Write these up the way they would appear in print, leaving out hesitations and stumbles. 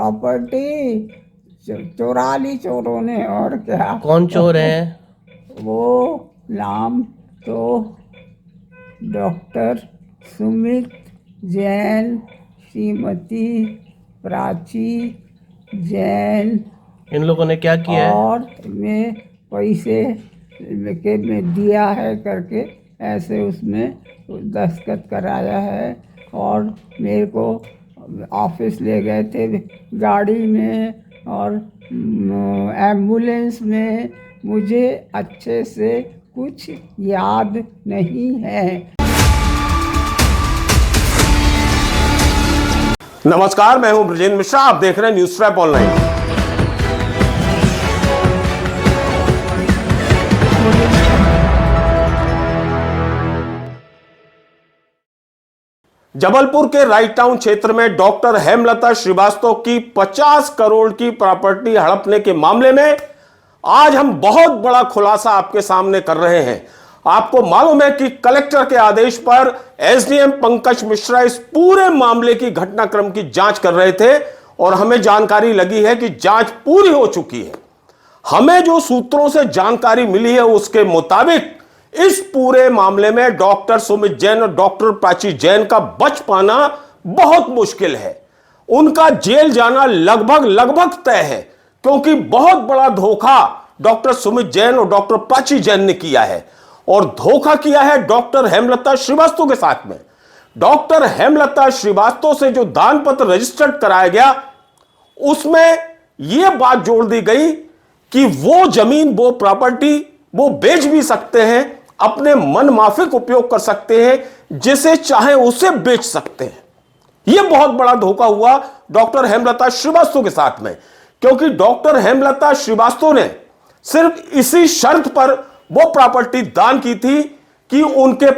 Property चुरा ली चोरों ने, और क्या। कौन चोर है? वो नाम तो डॉक्टर सुमित जैन, श्रीमती प्राची जैन, इन लोगों ने क्या किया है? और मैं पैसे के में दिया है करके ऐसे उसमें दस्तखत कराया है। और मेरे को ऑफिस ले गए थे गाड़ी में और एम्बुलेंस में। मुझे अच्छे से कुछ याद नहीं है। नमस्कार, मैं हूं ब्रजेंद्र मिश्रा। आप देख रहे हैं न्यूज़ रैप ऑनलाइन। जबलपुर के राइट टाउन क्षेत्र में डॉक्टर हेमलता श्रीवास्तव की 50 करोड़ की प्रॉपर्टी हड़पने के मामले में आज हम बहुत बड़ा खुलासा आपके सामने कर रहे हैं। आपको मालूम है कि कलेक्टर के आदेश पर एसडीएम पंकज मिश्रा इस पूरे मामले की घटनाक्रम की जांच कर रहे थे और हमें जानकारी लगी है कि जांच पूरी हो चुकी है। हमें जो सूत्रों से जानकारी मिली है उसके मुताबिक इस पूरे मामले में डॉक्टर सुमित जैन और डॉक्टर प्राची जैन का बच पाना बहुत मुश्किल है। उनका जेल जाना लगभग तय है, क्योंकि बहुत बड़ा धोखा डॉक्टर सुमित जैन और डॉक्टर प्राची जैन ने किया है। और धोखा किया है डॉक्टर हेमलता श्रीवास्तव के साथ में। डॉक्टर हेमलता श्रीवास्तव से जो दान पत्र रजिस्टर्ड कराया गया उसमें यह बात जोड़ दी गई कि वो जमीन, वो प्रॉपर्टी वो बेच भी सकते हैं, अपने मन माफिक उपयोग कर सकते हैं, जिसे चाहे उसे बेच सकते हैं। यह बहुत बड़ा धोखा हुआ डॉक्टर हेमलता श्रीवास्तव के साथ में, क्योंकि डॉक्टर हेमलता श्रीवास्तव ने सिर्फ इसी शर्त पर वो प्रॉपर्टी दान की थी कि उनके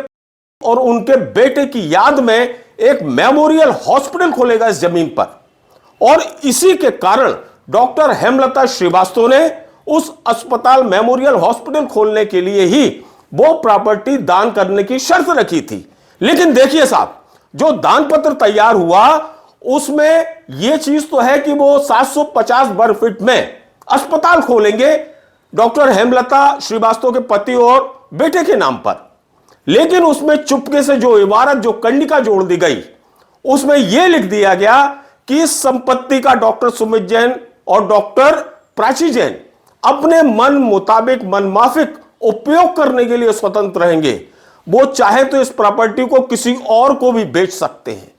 और उनके बेटे की याद में एक मेमोरियल हॉस्पिटल खोलेगा इस जमीन पर। और इसी के कारण डॉक्टर हेमलता श्रीवास्तव ने उस अस्पताल, मेमोरियल हॉस्पिटल खोलने के लिए ही वो प्रॉपर्टी दान करने की शर्त रखी थी। लेकिन देखिए साहब, जो दान पत्र तैयार हुआ उसमें यह चीज तो है कि वो 750 वर्ग फीट में अस्पताल खोलेंगे डॉक्टर हेमलता श्रीवास्तव के पति और बेटे के नाम पर। लेकिन उसमें चुपके से जो इबारत, जो कंडिका जोड़ दी गई, उसमें यह लिख दिया गया कि इस संपत्ति का डॉक्टर सुमित जैन और डॉक्टर प्राची जैन अपने मन मुताबिक, मन माफिक उपयोग करने के लिए स्वतंत्र रहेंगे। वो चाहे तो इस प्रॉपर्टी को किसी और को भी बेच सकते हैं।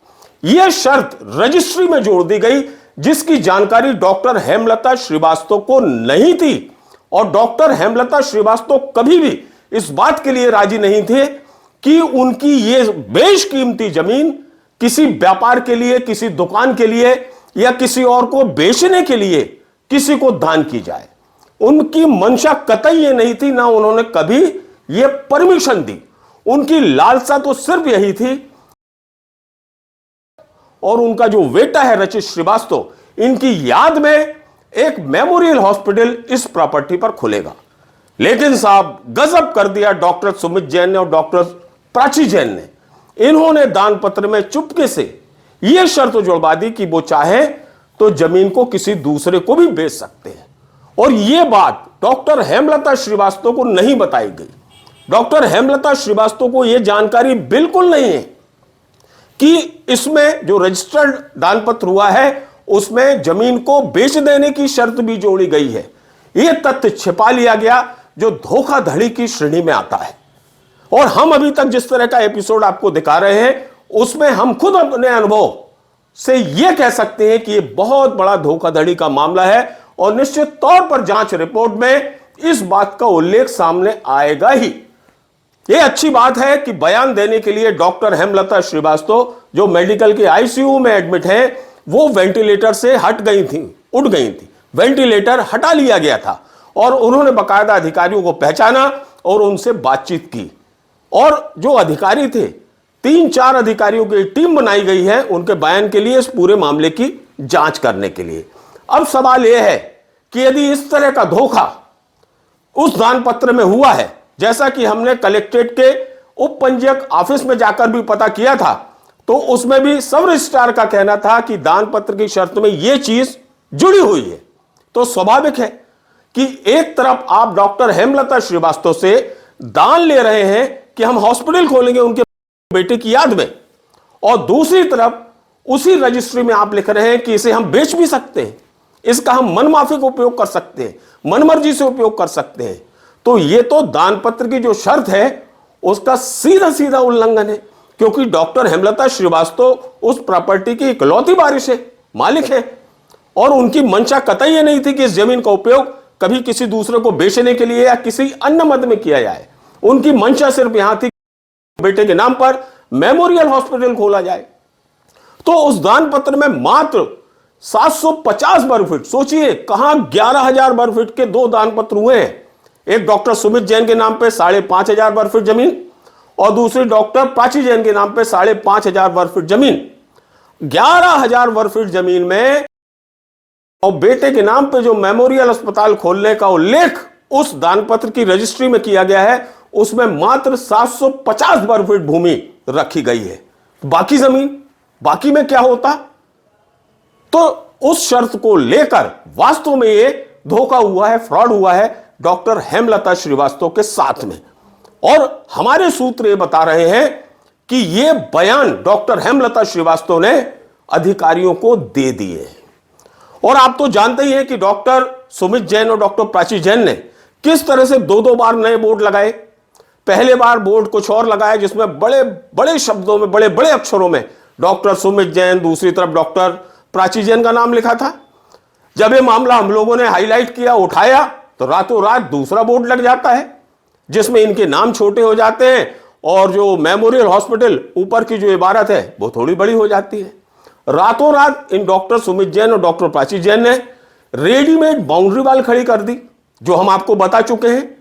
यह शर्त रजिस्ट्री में जोड़ दी गई, जिसकी जानकारी डॉक्टर हेमलता श्रीवास्तव को नहीं थी। और डॉक्टर हेमलता श्रीवास्तव कभी भी इस बात के लिए राजी नहीं थे कि उनकी यह बेशकीमती जमीन किसी व्यापार के लिए, किसी दुकान के लिए या किसी और को बेचने के लिए किसी को दान की जाए। उनकी मंशा कतई ये नहीं थी, ना उन्होंने कभी ये परमिशन दी। उनकी लालसा तो सिर्फ यही थी, और उनका जो बेटा है रचित श्रीवास्तव, इनकी याद में एक मेमोरियल हॉस्पिटल इस प्रॉपर्टी पर खुलेगा। लेकिन साहब, गजब कर दिया डॉक्टर सुमित जैन ने और डॉक्टर प्राची जैन ने। इन्होंने दान पत्र में चुपके से यह शर्त जुड़वा दी कि वो चाहे तो जमीन को किसी दूसरे को भी बेच सकते हैं। और यह बात डॉक्टर हेमलता श्रीवास्तव को नहीं बताई गई। डॉक्टर हेमलता श्रीवास्तव को यह जानकारी बिल्कुल नहीं है कि इसमें जो रजिस्टर्ड दान पत्र हुआ है उसमें जमीन को बेच देने की शर्त भी जोड़ी गई है। यह तथ्य छिपा लिया गया, जो धोखाधड़ी की श्रेणी में आता है। और हम अभी तक जिस तरह का एपिसोड आपको दिखा रहे हैं उसमें हम खुद अपने अनुभव से यह कह सकते हैं कि यह बहुत बड़ा धोखाधड़ी का मामला है। और निश्चित तौर पर जांच रिपोर्ट में इस बात का उल्लेख सामने आएगा ही। यह अच्छी बात है कि बयान देने के लिए डॉक्टर हेमलता श्रीवास्तव, जो मेडिकल के आईसीयू में एडमिट हैं, वो वेंटिलेटर से हट गई थी, उठ गई थी। वेंटिलेटर हटा लिया गया था और उन्होंने बाकायदा अधिकारियों को पहचाना और उनसे बातचीत की। और जो अधिकारी थे, 3-4 अधिकारियों की टीम बनाई गई है उनके बयान के लिए, इस पूरे मामले की जांच करने के लिए। अब सवाल यह है कि यदि इस तरह का धोखा उस दान पत्र में हुआ है, जैसा कि हमने कलेक्ट्रेट के उप पंजीयक ऑफिस में जाकर भी पता किया था, तो उसमें भी सब रजिस्ट्रार का कहना था कि दान पत्र की शर्त में यह चीज जुड़ी हुई है। तो स्वाभाविक है कि एक तरफ आप डॉक्टर हेमलता श्रीवास्तव से दान ले रहे हैं कि हम हॉस्पिटल खोलेंगे उनके बेटे की याद में, और दूसरी तरफ उसी रजिस्ट्री में आप लिख रहे हैं कि इसे हम बेच भी सकते हैं, इसका हम मनमाफिक उपयोग कर सकते हैं, मनमर्जी से उपयोग कर सकते हैं। तो यह तो दान पत्र की जो शर्त है उसका सीधा सीधा उल्लंघन है, क्योंकि डॉक्टर हेमलता श्रीवास्तव उस प्रॉपर्टी की इकलौती वारिस है, मालिक है, और उनकी मंशा कतई ये नहीं थी कि इस जमीन का उपयोग कभी किसी दूसरे को बेचने के लिए या किसी अन्य मद में किया जाए। उनकी मंशा सिर्फ यहां थी बेटे के नाम पर मेमोरियल हॉस्पिटल खोला जाए। तो उस दान पत्र में मात्र 750 वर्ग फीट, सोचिए कहां 11,000 वर्ग फीट के दो दान पत्र हुए हैं। एक डॉक्टर सुमित जैन के नाम पे 5,500 वर्ग फीट जमीन, और दूसरी डॉक्टर प्राची जैन के नाम पे 5,500 वर्ग फीट जमीन। 11,000 वर्ग फीट जमीन में और बेटे के नाम पे जो मेमोरियल अस्पताल खोलने का उल्लेख उस दान पत्र की रजिस्ट्री में किया गया है, उसमें मात्र 750 वर्ग फीट भूमि रखी गई है। बाकी जमीन, बाकी में क्या होता? तो उस शर्त को लेकर वास्तव में यह धोखा हुआ है, फ्रॉड हुआ है डॉक्टर हेमलता श्रीवास्तव के साथ में। और हमारे सूत्र ये बता रहे हैं कि यह बयान डॉक्टर हेमलता श्रीवास्तव ने अधिकारियों को दे दिए। और आप तो जानते ही हैं कि डॉक्टर सुमित जैन और डॉक्टर प्राची जैन ने किस तरह से दो बार नए बोर्ड लगाए। पहले बार बोर्ड कुछ और लगाया जिसमें बड़े बड़े शब्दों में, बड़े बड़े अक्षरों में डॉक्टर सुमित जैन, दूसरी तरफ डॉक्टर प्राची जैन का नाम लिखा था। जब यह मामला हम लोगों ने हाईलाइट किया, उठाया, तो रातों रात दूसरा बोर्ड लग जाता है जिसमें इनके नाम छोटे हो जाते हैं और जो मेमोरियल हॉस्पिटल ऊपर की जो इबारत है वो थोड़ी बड़ी हो जाती है। रातों रात इन डॉक्टर सुमित जैन और डॉक्टर प्राची जैन ने रेडीमेड बाउंड्री वाल खड़ी कर दी, जो हम आपको बता चुके हैं।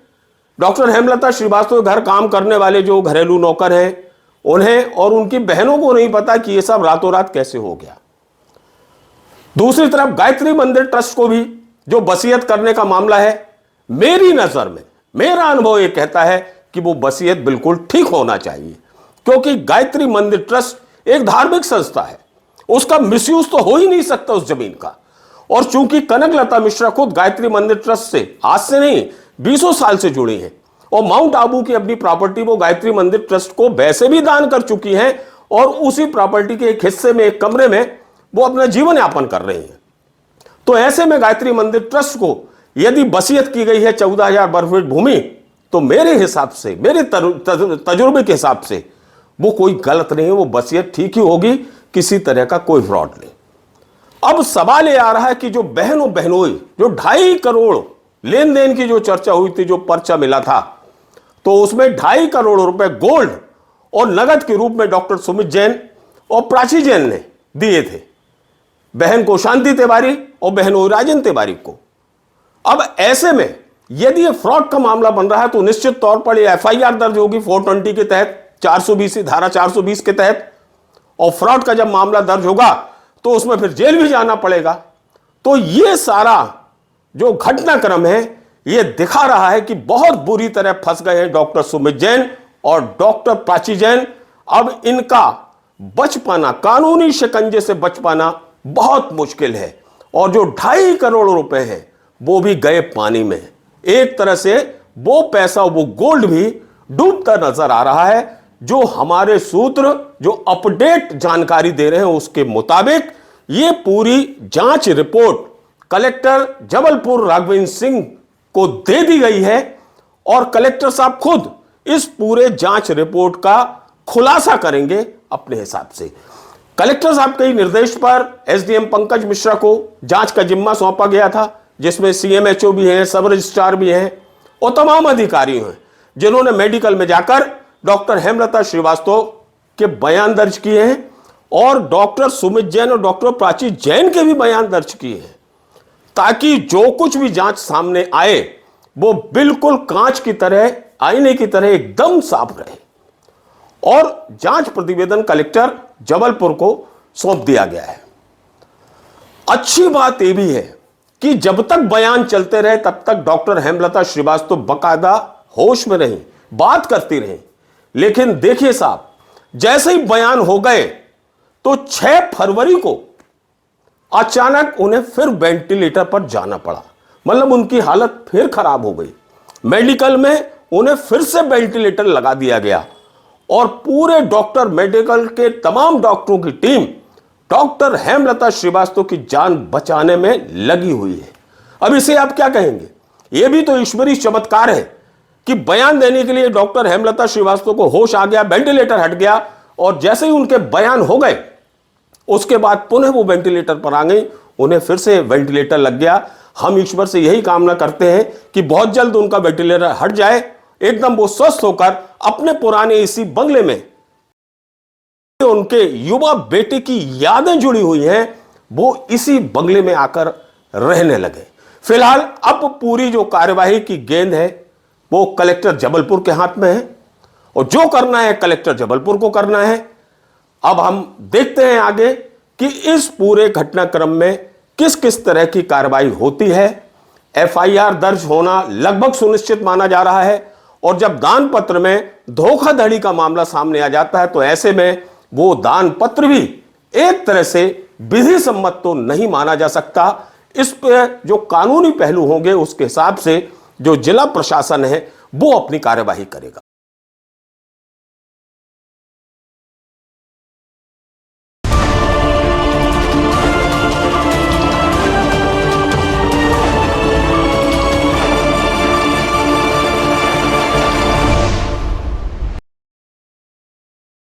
डॉक्टर हेमलता श्रीवास्तव घर काम करने वाले जो घरेलू नौकर हैं, उन्हें और उनकी बहनों को नहीं पता कि यह सब रातों रात कैसे हो गया। दूसरी तरफ गायत्री मंदिर ट्रस्ट को भी जो वसीयत करने का मामला है, मेरी नजर में, मेरा अनुभव यह कहता है कि वो वसीयत बिल्कुल ठीक होना चाहिए, क्योंकि गायत्री मंदिर ट्रस्ट एक धार्मिक संस्था है, उसका मिसयूज तो हो ही नहीं सकता उस जमीन का। और चूंकि कनकलता मिश्रा खुद गायत्री मंदिर ट्रस्ट से आज से नहीं 20 साल से जुड़ी हैं, और माउंट आबू की अपनी प्रॉपर्टी वो गायत्री मंदिर ट्रस्ट को वैसे भी दान कर चुकी हैं, और उसी प्रॉपर्टी के एक हिस्से में, एक कमरे में वो अपना जीवन यापन कर रहे हैं। तो ऐसे में गायत्री मंदिर ट्रस्ट को यदि वसीयत की गई है 14,000 वर्ग फीट भूमि, तो मेरे हिसाब से, मेरे तजुर्बे के हिसाब से वो कोई गलत नहीं है, वो वसीयत ठीक ही होगी, किसी तरह का कोई फ्रॉड नहीं। अब सवाल ये आ रहा है कि जो बहनों बहनोई, जो 2.5 करोड़ लेन देन की जो चर्चा हुई थी, जो पर्चा मिला था, तो उसमें 2.5 करोड़ रुपए गोल्ड और नगद के रूप में डॉक्टर सुमित जैन और प्राची जैन ने दिए थे, बहन को शांति तिवारी और बहन राजन तिवारी को। अब ऐसे में यदि यह फ्रॉड का मामला बन रहा है तो निश्चित तौर पर यह एफआईआर दर्ज होगी 420 के तहत, 420 धारा 420 के तहत, और फ्रॉड का जब मामला दर्ज होगा तो उसमें फिर जेल भी जाना पड़ेगा। तो यह सारा जो घटनाक्रम है यह दिखा रहा है कि बहुत बुरी तरह फंस गए हैं डॉक्टर सुमित जैन और डॉक्टर प्राची जैन। अब इनका बच पाना, कानूनी शिकंजे से बच पाना बहुत मुश्किल है, और जो 2.5 करोड़ रुपए हैं वो भी गए पानी में। एक तरह से वो पैसा, वो गोल्ड भी डूबता नजर आ रहा है। जो हमारे सूत्र जो अपडेट जानकारी दे रहे हैं उसके मुताबिक ये पूरी जांच रिपोर्ट कलेक्टर जबलपुर राघवेंद्र सिंह को दे दी गई है, और कलेक्टर साहब खुद इस पूरे जांच रिपोर्ट का खुलासा करेंगे अपने हिसाब से। कलेक्टर साहब के निर्देश पर एसडीएम पंकज मिश्रा को जांच का जिम्मा सौंपा गया था, जिसमें सीएमएचओ भी हैं, सब रजिस्ट्रार भी हैं और तमाम अधिकारी हैं, जिन्होंने मेडिकल में जाकर डॉक्टर हेमलता श्रीवास्तव के बयान दर्ज किए हैं, और डॉक्टर सुमित जैन और डॉक्टर प्राची जैन के भी बयान दर्ज किए हैं, ताकि जो कुछ भी जांच सामने आए वो बिल्कुल कांच की तरह, आईने की तरह एकदम साफ रहे। और जांच प्रतिवेदन कलेक्टर जबलपुर को सौंप दिया गया है। अच्छी बात यह भी है कि जब तक बयान चलते रहे तब तक डॉक्टर हेमलता श्रीवास्तव बकायदा होश में रही, बात करती रही। लेकिन देखिए साहब, जैसे ही बयान हो गए तो 6 फरवरी को अचानक उन्हें फिर वेंटिलेटर पर जाना पड़ा। मतलब उनकी हालत फिर खराब हो गई। मेडिकल में उन्हें फिर से वेंटिलेटर लगा दिया गया और पूरे डॉक्टर, मेडिकल के तमाम डॉक्टरों की टीम डॉक्टर हेमलता श्रीवास्तव की जान बचाने में लगी हुई है। अब इसे आप क्या कहेंगे? यह भी तो ईश्वरीय चमत्कार है कि बयान देने के लिए डॉक्टर हेमलता श्रीवास्तव को होश आ गया, वेंटिलेटर हट गया और जैसे ही उनके बयान हो गए उसके बाद पुनः वो वेंटिलेटर पर आ गई, उन्हें फिर से वेंटिलेटर लग गया। हम ईश्वर से यही कामना करते हैं कि बहुत जल्द उनका वेंटिलेटर हट जाए, एकदम वो स्वस्थ होकर अपने पुराने इसी बंगले में उनके युवा बेटे की यादें जुड़ी हुई हैं, वो इसी बंगले में आकर रहने लगे। फिलहाल अब पूरी जो कार्यवाही की गेंद है वो कलेक्टर जबलपुर के हाथ में है और जो करना है कलेक्टर जबलपुर को करना है। अब हम देखते हैं आगे कि इस पूरे घटनाक्रम में किस किस तरह की कार्रवाई होती है। एफआईआर दर्ज होना लगभग सुनिश्चित माना जा रहा है और जब दान पत्र में धोखाधड़ी का मामला सामने आ जाता है तो ऐसे में वो दान पत्र भी एक तरह से विधि सम्मत तो नहीं माना जा सकता। इस पर जो कानूनी पहलू होंगे उसके हिसाब से जो जिला प्रशासन है वो अपनी कार्यवाही करेगा।